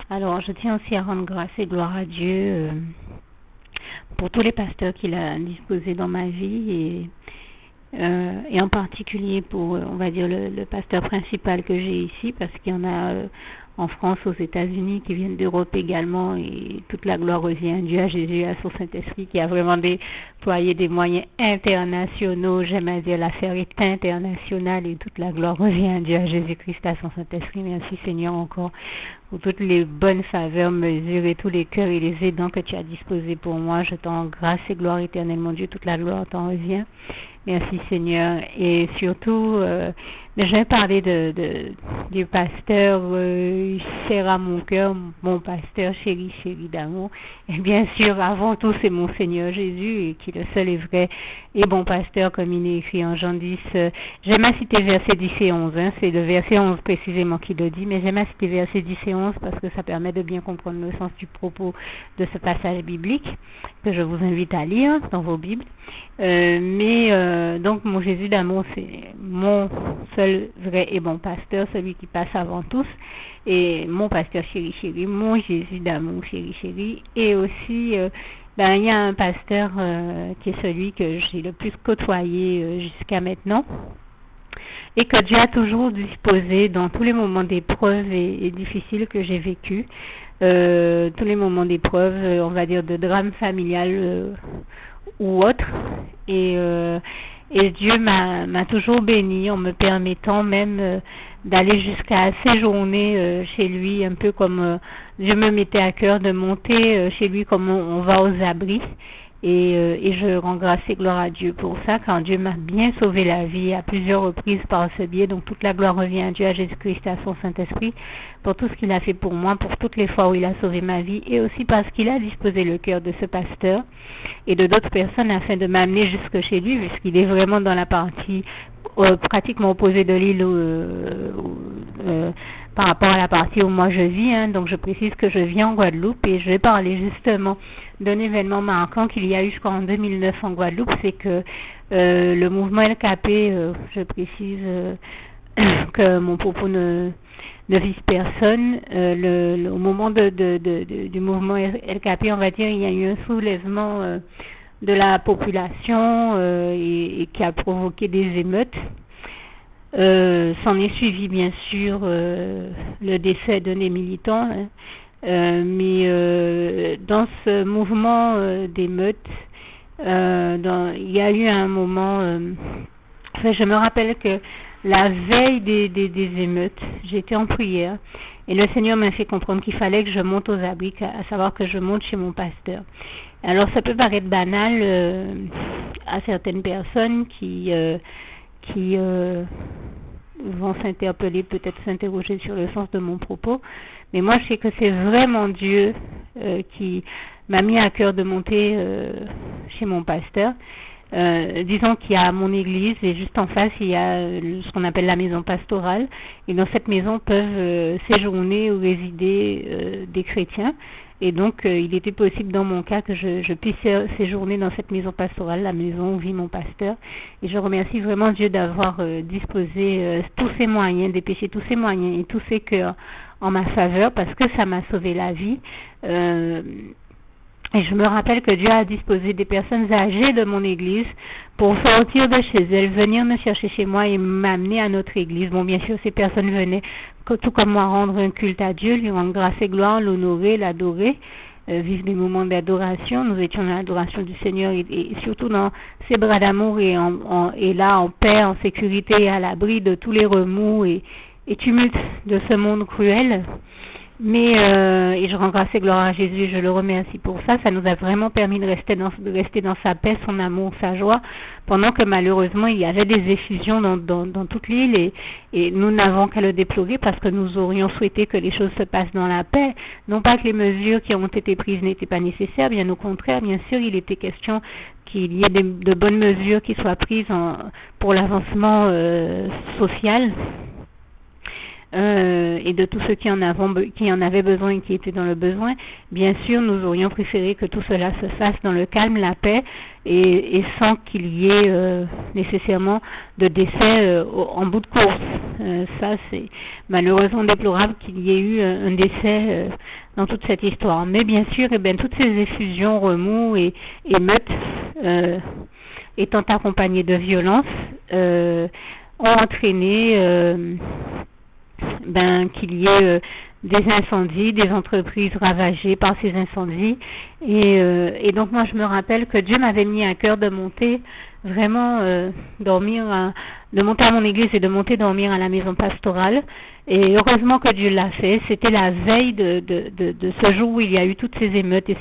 Alors, je tiens aussi à rendre grâce et gloire à Dieu pour tous les pasteurs qu'il a disposés dans ma vie et en particulier pour, on va dire, le pasteur principal que j'ai ici, parce qu'il y en a en France, aux États-Unis, qui viennent d'Europe également, et toute la gloire revient à Dieu, à Jésus, à son Saint-Esprit, qui a vraiment déployé des moyens internationaux. J'aime à dire, l'affaire est internationale et toute la gloire revient à Dieu, à Jésus-Christ, à son Saint-Esprit. Merci Seigneur encore pour toutes les bonnes faveurs, mesures et tous les cœurs et les aidants que tu as disposés pour moi. Je t'en rends grâce et gloire éternelle, mon Dieu, toute la gloire t'en revient. Merci Seigneur. Et surtout, je vais parler du pasteur cher à mon cœur, mon pasteur chéri d'amour. Et bien sûr, avant tout, c'est mon Seigneur Jésus, qui est le seul et vrai et bon pasteur, comme il est écrit en Jean 10. J'aime à citer verset 10 et 11, c'est le verset 11 précisément qui le dit, mais j'aime à citer verset 10 et 11 parce que ça permet de bien comprendre le sens du propos de ce passage biblique que je vous invite à lire dans vos Bibles. Donc mon Jésus d'amour, c'est mon seul vrai et bon pasteur, celui qui passe avant tous, et mon pasteur chéri, mon Jésus d'amour chéri, et aussi il y a un pasteur qui est celui que j'ai le plus côtoyé jusqu'à maintenant, et que Dieu a toujours disposé dans tous les moments d'épreuves et difficiles que j'ai vécu, tous les moments d'épreuves, on va dire de drame familial ou autre, et Dieu m'a toujours béni en me permettant même d'aller jusqu'à séjourner chez lui, un peu comme Dieu me mettait à cœur de monter chez lui comme on va aux abris. Et je rends grâce et gloire à Dieu pour ça, quand Dieu m'a bien sauvé la vie à plusieurs reprises par ce biais. Donc toute la gloire revient à Dieu, à Jésus-Christ, à son Saint-Esprit, pour tout ce qu'il a fait pour moi, pour toutes les fois où il a sauvé ma vie, et aussi parce qu'il a disposé le cœur de ce pasteur et de d'autres personnes afin de m'amener jusque chez lui, puisqu'il est vraiment dans la partie pratiquement opposée de l'île par rapport à la partie où moi je vis. Donc je précise que je vis en Guadeloupe, et je vais parler justement d'un événement marquant qu'il y a eu jusqu'en 2009 en Guadeloupe. C'est que le mouvement LKP, je précise que mon propos ne vise personne, au moment du mouvement LKP, on va dire, il y a eu un soulèvement de la population et qui a provoqué des émeutes. S'en est suivi bien sûr le décès d'un des militants, mais dans ce mouvement d'émeute, il y a eu un moment, je me rappelle que la veille des émeutes, j'étais en prière et le Seigneur m'a fait comprendre qu'il fallait que je monte aux abris, à savoir que je monte chez mon pasteur. Alors ça peut paraître banal à certaines personnes qui vont s'interpeller, peut-être s'interroger sur le sens de mon propos, mais moi je sais que c'est vraiment Dieu qui m'a mis à cœur de monter chez mon pasteur. Disons qu'il y a mon église et juste en face il y a ce qu'on appelle la maison pastorale, et dans cette maison peuvent séjourner ou résider des chrétiens. Et donc, il était possible dans mon cas que je puisse séjourner dans cette maison pastorale, la maison où vit mon pasteur. Et je remercie vraiment Dieu d'avoir disposé tous ces moyens, dépêché tous ces moyens et tous ces cœurs en ma faveur, parce que ça m'a sauvé la vie. Et je me rappelle que Dieu a disposé des personnes âgées de mon église pour sortir de chez elles, venir me chercher chez moi et m'amener à notre église. Bon, bien sûr, ces personnes venaient, tout comme moi, rendre un culte à Dieu, lui rendre grâce et gloire, l'honorer, l'adorer, vivre des moments d'adoration. Nous étions dans l'adoration du Seigneur et surtout dans ses bras d'amour et là, en paix, en sécurité et à l'abri de tous les remous et tumultes de ce monde cruel. Mais et je rends grâce et gloire à Jésus, je le remercie pour ça. Ça nous a vraiment permis de rester dans sa paix, son amour, sa joie, pendant que malheureusement il y avait des effusions dans toute l'île et nous n'avons qu'à le déplorer parce que nous aurions souhaité que les choses se passent dans la paix. Non pas que les mesures qui ont été prises n'étaient pas nécessaires, bien au contraire, bien sûr, il était question qu'il y ait de bonnes mesures qui soient prises pour l'avancement social. Et de tous ceux qui en avaient besoin et qui étaient dans le besoin. Bien sûr, nous aurions préféré que tout cela se fasse dans le calme, la paix et sans qu'il y ait nécessairement de décès en bout de course. Ça, c'est malheureusement déplorable qu'il y ait eu un décès dans toute cette histoire. Mais bien sûr, toutes ces effusions, remous et émeutes, étant accompagnées de violence, ont entraîné qu'il y ait des incendies, des entreprises ravagées par ces incendies. Et donc moi je me rappelle que Dieu m'avait mis à cœur de monter vraiment de monter à mon église et de monter dormir à la maison pastorale. Et heureusement que Dieu l'a fait. C'était la veille de ce jour où il y a eu toutes ces émeutes et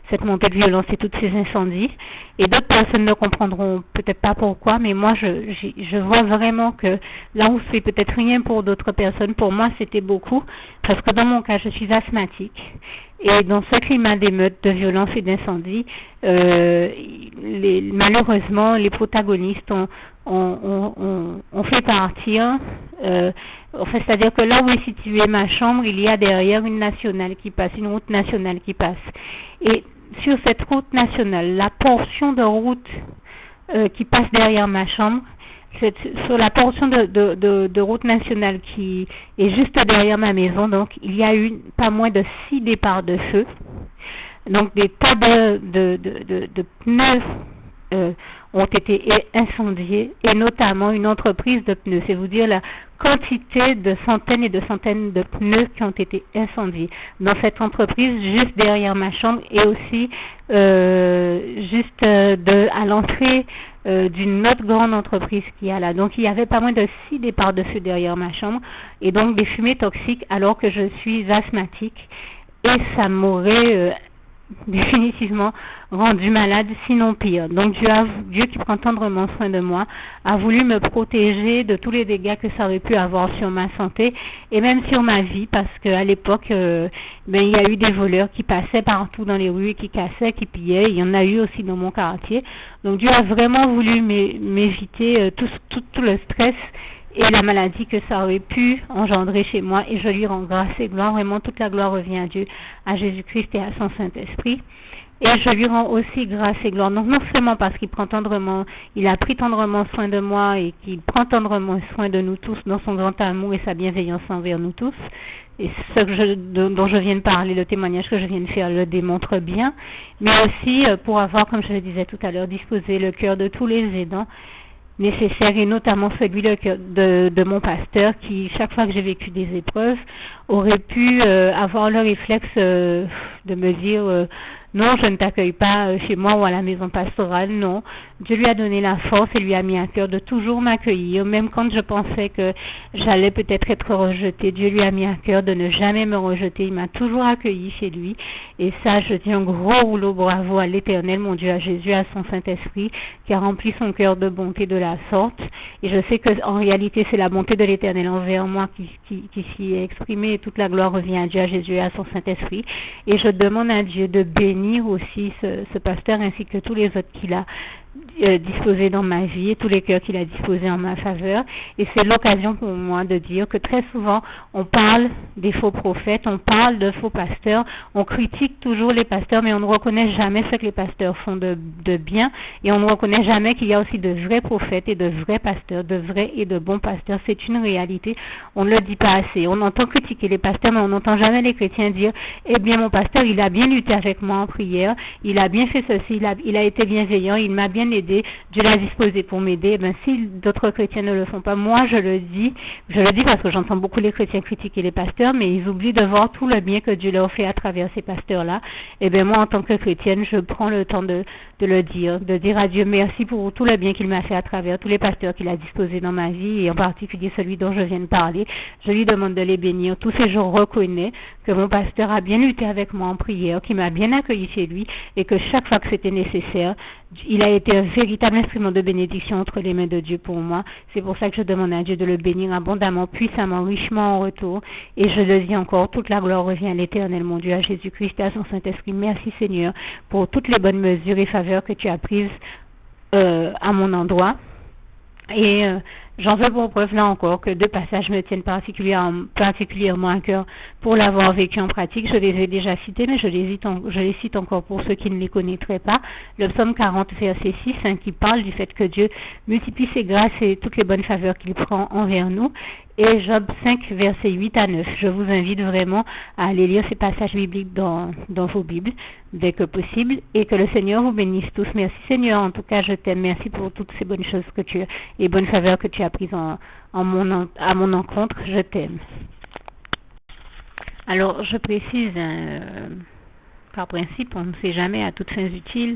cette montée de violence et tous ces incendies. Et d'autres personnes ne comprendront peut-être pas pourquoi, mais moi je vois vraiment que là où c'est peut-être rien pour d'autres personnes, pour moi c'était beaucoup, parce que dans mon cas je suis asthmatique. Et dans ce climat d'émeutes, de violence et d'incendie, malheureusement les protagonistes ont fait partir, c'est-à-dire que là où est située ma chambre, il y a derrière une nationale qui passe, une route nationale qui passe. Et sur cette route nationale, la portion de route qui passe derrière ma chambre, sur la portion de route nationale qui est juste derrière ma maison, donc il y a eu pas moins de 6 départs de feu. Donc des tas de pneus ont été incendiés, et notamment une entreprise de pneus. C'est vous dire la quantité de centaines et de centaines de pneus qui ont été incendiés dans cette entreprise juste derrière ma chambre, et aussi à l'entrée d'une autre grande entreprise qu'il y a là. Donc il y avait pas moins de 6 départs de feu derrière ma chambre, et donc des fumées toxiques alors que je suis asthmatique, et ça m'aurait définitivement rendu malade, sinon pire. Donc Dieu qui prend tendrement soin de moi a voulu me protéger de tous les dégâts que ça aurait pu avoir sur ma santé et même sur ma vie, parce qu'à l'époque il y a eu des voleurs qui passaient partout dans les rues, qui cassaient, qui pillaient. Il y en a eu aussi dans mon quartier. Donc Dieu a vraiment voulu m'éviter tout le stress et la maladie que ça aurait pu engendrer chez moi, et je lui rends grâce et gloire. Vraiment toute la gloire revient à Dieu, à Jésus-Christ et à son Saint-Esprit. Et je lui rends aussi grâce et gloire, donc non seulement parce il a pris tendrement soin de moi et qu'il prend tendrement soin de nous tous dans son grand amour et sa bienveillance envers nous tous, et dont je viens de parler, le témoignage que je viens de faire le démontre bien, mais aussi pour avoir, comme je le disais tout à l'heure, disposé le cœur de tous les aidants nécessaire, et notamment celui de mon pasteur qui, chaque fois que j'ai vécu des épreuves, aurait pu avoir le réflexe de me dire non, je ne t'accueille pas chez moi ou à la maison pastorale. Non, Dieu lui a donné la force et lui a mis à cœur de toujours m'accueillir, même quand je pensais que j'allais peut-être être rejetée. Dieu lui a mis à cœur de ne jamais me rejeter. Il m'a toujours accueilli chez lui, et ça, je dis un gros rouleau bravo à l'Éternel, mon Dieu, à Jésus, à son Saint-Esprit, qui a rempli son cœur de bonté de la sorte. Et je sais que en réalité, c'est la bonté de l'Éternel envers moi qui s'y est exprimée, et toute la gloire revient à Dieu, à Jésus et à son Saint-Esprit. Et je demande à Dieu de bénir aussi ce pasteur ainsi que tous les autres qu'il a disposés dans ma vie, et tous les cœurs qu'il a disposés en ma faveur. Et c'est l'occasion pour moi de dire que très souvent on parle des faux prophètes, on parle de faux pasteurs, on critique toujours les pasteurs, mais on ne reconnaît jamais ce que les pasteurs font de bien, et on ne reconnaît jamais qu'il y a aussi de vrais prophètes et de vrais pasteurs, de vrais et de bons pasteurs. C'est une réalité, on ne le dit pas assez. On entend critiquer les pasteurs, mais on n'entend jamais les chrétiens dire eh bien mon pasteur, il a bien lutté avec moi en prière, il a bien fait ceci, il a été bienveillant, il m'a bien aidé, Dieu l'a disposé pour m'aider. Si d'autres chrétiens ne le font pas, moi je le dis parce que j'entends beaucoup les chrétiens critiquer les pasteurs, mais ils oublient de voir tout le bien que Dieu leur fait à travers ces pasteurs-là. Moi, en tant que chrétienne, je prends le temps de le dire, de dire à Dieu merci pour tout le bien qu'il m'a fait à travers tous les pasteurs qu'il a disposés dans ma vie, et en particulier celui dont je viens de parler. Je lui demande de les bénir. Tous ces jours, je reconnais que mon pasteur a bien lutté avec moi en prière, qu'il m'a bien accueilli chez lui, et que chaque fois que c'était nécessaire, il a été un véritable instrument de bénédiction entre les mains de Dieu pour moi. C'est pour ça que je demande à Dieu de le bénir abondamment, puissamment, richement en retour. Et je le dis encore, toute la gloire revient à l'Éternel, mon Dieu, à Jésus-Christ et à son Saint-Esprit. Merci Seigneur pour toutes les bonnes mesures et faveurs que tu as prises à mon endroit. Et j'en veux pour preuve là encore que 2 passages me tiennent particulièrement à cœur pour l'avoir vécu en pratique. Je les ai déjà cités, mais je les cite encore pour ceux qui ne les connaîtraient pas. Le psaume 40, verset 6, qui parle du fait que Dieu multiplie ses grâces et toutes les bonnes faveurs qu'il prend envers nous. et Job 5, versets 8 à 9. Je vous invite vraiment à aller lire ces passages bibliques dans vos Bibles, dès que possible, et que le Seigneur vous bénisse tous. Merci Seigneur, en tout cas je t'aime, merci pour toutes ces bonnes choses et bonnes faveurs que tu as prises à mon encontre, je t'aime. Alors je précise, par principe, on ne sait jamais à toutes fins utiles,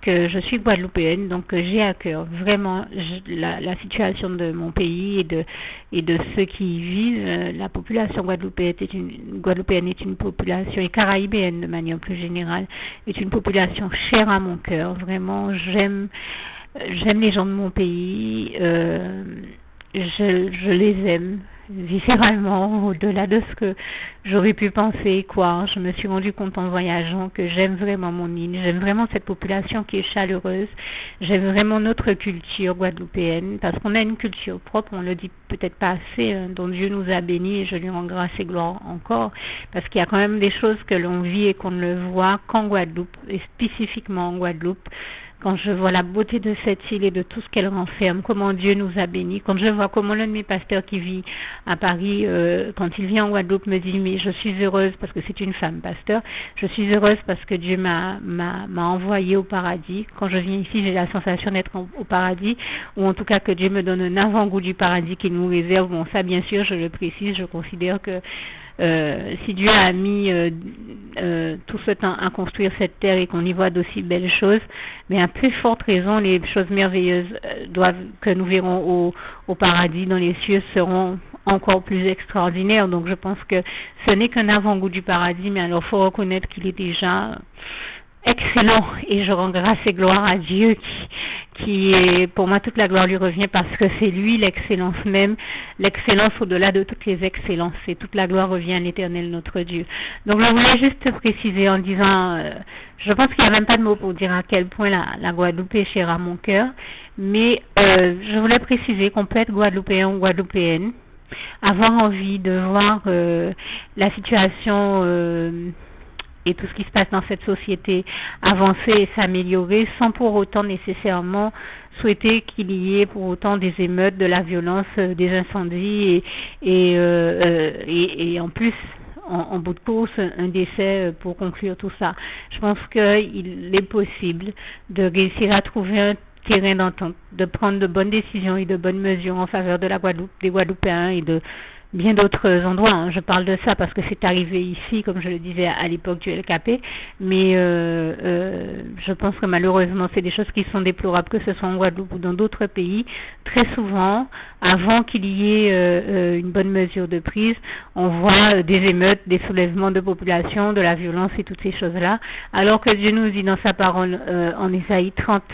que je suis guadeloupéenne, donc j'ai à cœur vraiment la situation de mon pays et de ceux qui y vivent. La population guadeloupéenne est une population, et caraïbéenne de manière plus générale, est une population chère à mon cœur. Vraiment, j'aime les gens de mon pays, je les aime viscéralement, au-delà de ce que j'aurais pu penser, quoi. Je me suis rendu compte en voyageant que j'aime vraiment mon île, j'aime vraiment cette population qui est chaleureuse, j'aime vraiment notre culture guadeloupéenne, parce qu'on a une culture propre, on le dit peut-être pas assez, dont Dieu nous a bénis, et je lui rends grâce et gloire encore, parce qu'il y a quand même des choses que l'on vit et qu'on ne le voit qu'en Guadeloupe, et spécifiquement en Guadeloupe. Quand je vois la beauté de cette île et de tout ce qu'elle renferme, comment Dieu nous a bénis, quand je vois comment l'un de mes pasteurs qui vit à Paris, quand il vient en Guadeloupe, me dit, mais je suis heureuse, parce que c'est une femme pasteur, je suis heureuse parce que Dieu m'a envoyée au paradis. Quand je viens ici, j'ai la sensation d'être au paradis, ou en tout cas que Dieu me donne un avant-goût du paradis qu'il nous réserve. Bon, ça bien sûr, je le précise, je considère que si Dieu a mis tout ce temps à construire cette terre et qu'on y voit d'aussi belles choses, mais à plus forte raison, les choses merveilleuses que nous verrons au paradis, dans les cieux, seront encore plus extraordinaires. Donc je pense que ce n'est qu'un avant-goût du paradis, mais alors il faut reconnaître qu'il est déjà excellent, et je rends grâce et gloire à Dieu qui est, pour moi, toute la gloire lui revient parce que c'est lui l'excellence même, l'excellence au-delà de toutes les excellences, et toute la gloire revient à l'Éternel notre Dieu. Donc je voulais juste préciser en disant, je pense qu'il n'y a même pas de mots pour dire à quel point la Guadeloupe est chère à mon cœur, mais je voulais préciser qu'on peut être guadeloupéen ou guadeloupéenne, avoir envie de voir la situation et tout ce qui se passe dans cette société avancer et s'améliorer, sans pour autant nécessairement souhaiter qu'il y ait pour autant des émeutes, de la violence, des incendies et en plus, en bout de course, un décès pour conclure tout ça. Je pense qu'il est possible de réussir à trouver un terrain d'entente, de prendre de bonnes décisions et de bonnes mesures en faveur de la Guadeloupe, des Guadeloupéens et de bien d'autres endroits. Je parle de ça parce que c'est arrivé ici, comme je le disais à l'époque du LKP, mais je pense que malheureusement c'est des choses qui sont déplorables, que ce soit en Guadeloupe ou dans d'autres pays. Très souvent, avant qu'il y ait une bonne mesure de prise, on voit des émeutes, des soulèvements de population, de la violence et toutes ces choses-là, alors que Dieu nous dit dans sa parole en Ésaïe 30,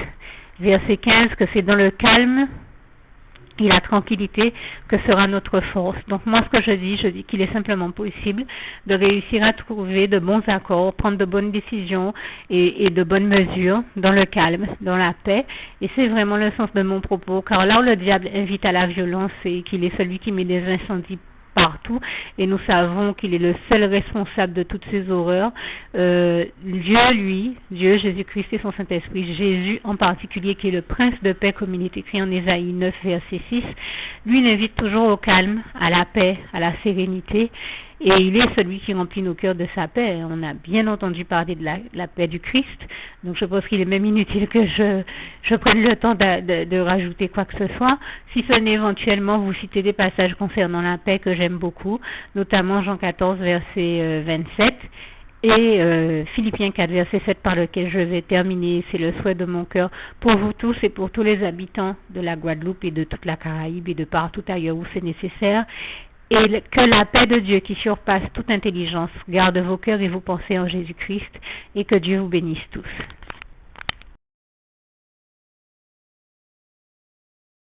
verset 15, que c'est dans le calme et la tranquillité que sera notre force. Donc moi, ce que je dis qu'il est simplement possible de réussir à trouver de bons accords, prendre de bonnes décisions et de bonnes mesures dans le calme, dans la paix. Et c'est vraiment le sens de mon propos, car là où le diable invite à la violence et qu'il est celui qui met des incendies partout, et nous savons qu'il est le seul responsable de toutes ces horreurs. Dieu, Jésus-Christ et son Saint-Esprit, Jésus en particulier, qui est le prince de paix, comme il est écrit en Ésaïe 9, verset 6, lui invite toujours au calme, à la paix, à la sérénité, et il est celui qui remplit nos cœurs de sa paix. On a bien entendu parler de la paix du Christ, donc je pense qu'il est même inutile que je prenne le temps de rajouter quoi que ce soit, si ce n'est éventuellement vous citer des passages concernant la paix que j'aime beaucoup, notamment Jean 14, verset 27, et Philippiens 4, verset 7, par lequel je vais terminer. C'est le souhait de mon cœur pour vous tous et pour tous les habitants de la Guadeloupe et de toute la Caraïbe et de partout ailleurs où c'est nécessaire. Et que la paix de Dieu qui surpasse toute intelligence garde vos cœurs et vos pensées en Jésus-Christ, et que Dieu vous bénisse tous.